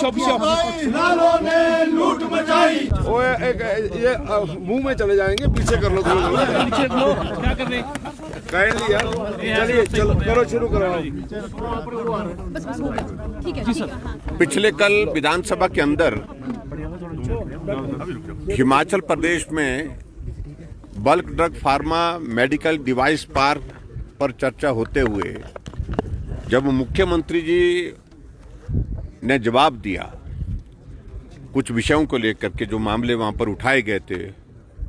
लालों ने लूट मचाई। ओए ये मुंह में चले जाएंगे, पीछे कर लो क्या कर रहे कह लिया। चलिए चलो करो, शुरू करो। ठीक है। पिछले कल विधानसभा के अंदर हिमाचल प्रदेश में bulk drug pharma medical device park पर चर्चा होते हुए जब मुख्यमंत्री जी ने जवाब दिया कुछ विषयों को लेकर के, जो मामले वहां पर उठाए गए थे,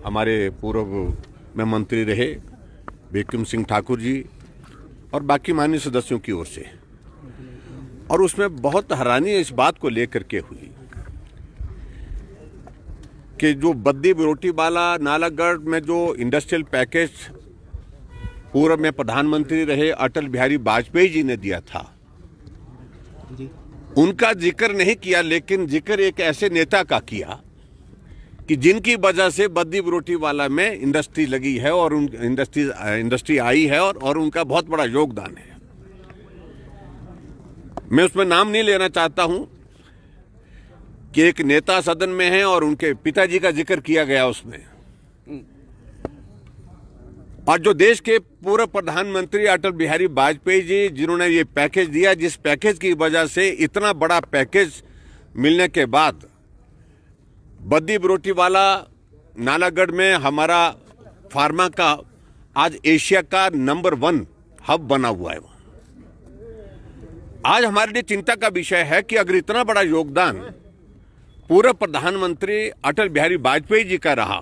हमारे पूर्व में मंत्री रहे बिक्रम सिंह ठाकुर जी और बाकी माननीय सदस्यों की ओर से, और उसमें बहुत हैरानी इस बात को लेकर के हुई कि जो बद्दी बरोटीवाला नालागढ़ में जो इंडस्ट्रियल पैकेज पूर्व में प्रधानमंत्री रहे अटल बिहारी वाजपेयी जी ने दिया था, उनका जिक्र नहीं किया, लेकिन जिक्र एक ऐसे नेता का किया कि जिनकी वजह से बद्दी बरोटीवाला में इंडस्ट्री लगी है और उन इंडस्ट्री आई है और उनका बहुत बड़ा योगदान है। मैं उसमें नाम नहीं लेना चाहता हूं कि एक नेता सदन में है और उनके पिताजी का जिक्र किया गया उसमें, और जो देश के पूर्व प्रधानमंत्री अटल बिहारी वाजपेयी जी जिन्होंने ये पैकेज दिया, जिस पैकेज की वजह से इतना बड़ा पैकेज मिलने के बाद बद्दी बरोटीवाला नालागढ़ में हमारा फार्मा का आज एशिया का नंबर 1 हब बना हुआ है। आज हमारे लिए चिंता का विषय है कि अगर इतना बड़ा योगदान पूर्व प्रधानमंत्री अटल बिहारी वाजपेयी जी का रहा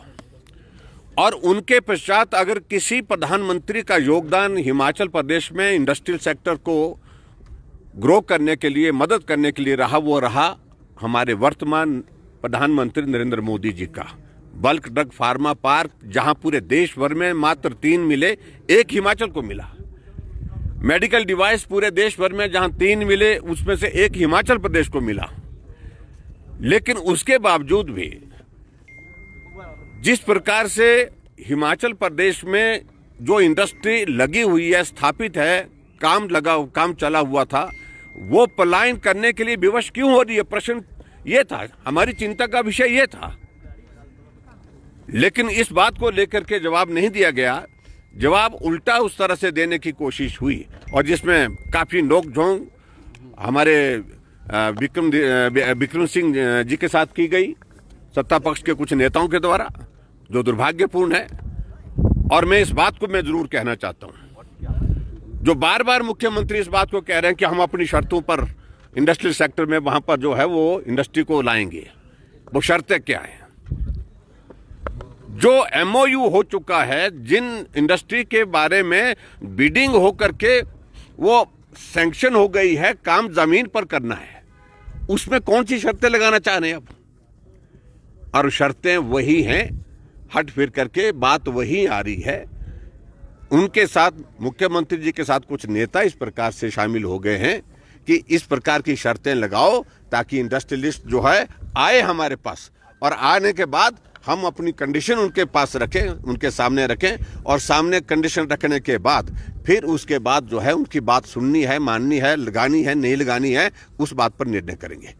और उनके पश्चात अगर किसी प्रधानमंत्री का योगदान हिमाचल प्रदेश में इंडस्ट्रियल सेक्टर को ग्रो करने के लिए, मदद करने के लिए रहा, वो रहा हमारे वर्तमान प्रधानमंत्री नरेंद्र मोदी जी का बल्क ड्रग फार्मा पार्क, जहां पूरे देश भर में मात्र 3 मिले, एक हिमाचल को मिला। मेडिकल डिवाइस पूरे देश भर में जहां 3 मिले, उसमें से एक हिमाचल प्रदेश को मिला। लेकिन उसके बावजूद भी जिस प्रकार से हिमाचल प्रदेश में जो इंडस्ट्री लगी हुई है, स्थापित है, काम चला हुआ था, वो पलायन करने के लिए विवश क्यों हो रही है? प्रश्न ये था, हमारी चिंता का विषय ये था। लेकिन इस बात को लेकर के जवाब नहीं दिया गया, जवाब उल्टा उस तरह से देने की कोशिश हुई, और जिसमें काफी नोकझोंक हमारे बिक्रम सिंह जी के साथ की गई, सत्ता पक्ष के कुछ नेताओं के द्वारा, जो दुर्भाग्यपूर्ण है। और मैं इस बात को मैं जरूर कहना चाहता हूं, जो बार बार मुख्यमंत्री इस बात को कह रहे हैं कि हम अपनी शर्तों पर इंडस्ट्रियल सेक्टर में वहां पर जो है वो इंडस्ट्री को लाएंगे, वो शर्तें क्या है? जो MOU हो चुका है, जिन इंडस्ट्री के बारे में बिडिंग होकर के वो सैंक्शन हो गई है, काम जमीन पर करना है, उसमें कौन सी शर्तें लगाना चाह रहे हैं अब? और शर्तें वही हैं, हट फिर करके बात वही आ रही है। उनके साथ, मुख्यमंत्री जी के साथ कुछ नेता इस प्रकार से शामिल हो गए हैं कि इस प्रकार की शर्तें लगाओ ताकि इंडस्ट्रियलिस्ट जो है आए हमारे पास, और आने के बाद हम अपनी कंडीशन उनके पास रखें, उनके सामने रखें, और सामने कंडीशन रखने के बाद फिर उसके बाद जो है उनकी बात सुननी है, माननी है, लगानी है, नहीं लगानी है, उस बात पर निर्णय करेंगे।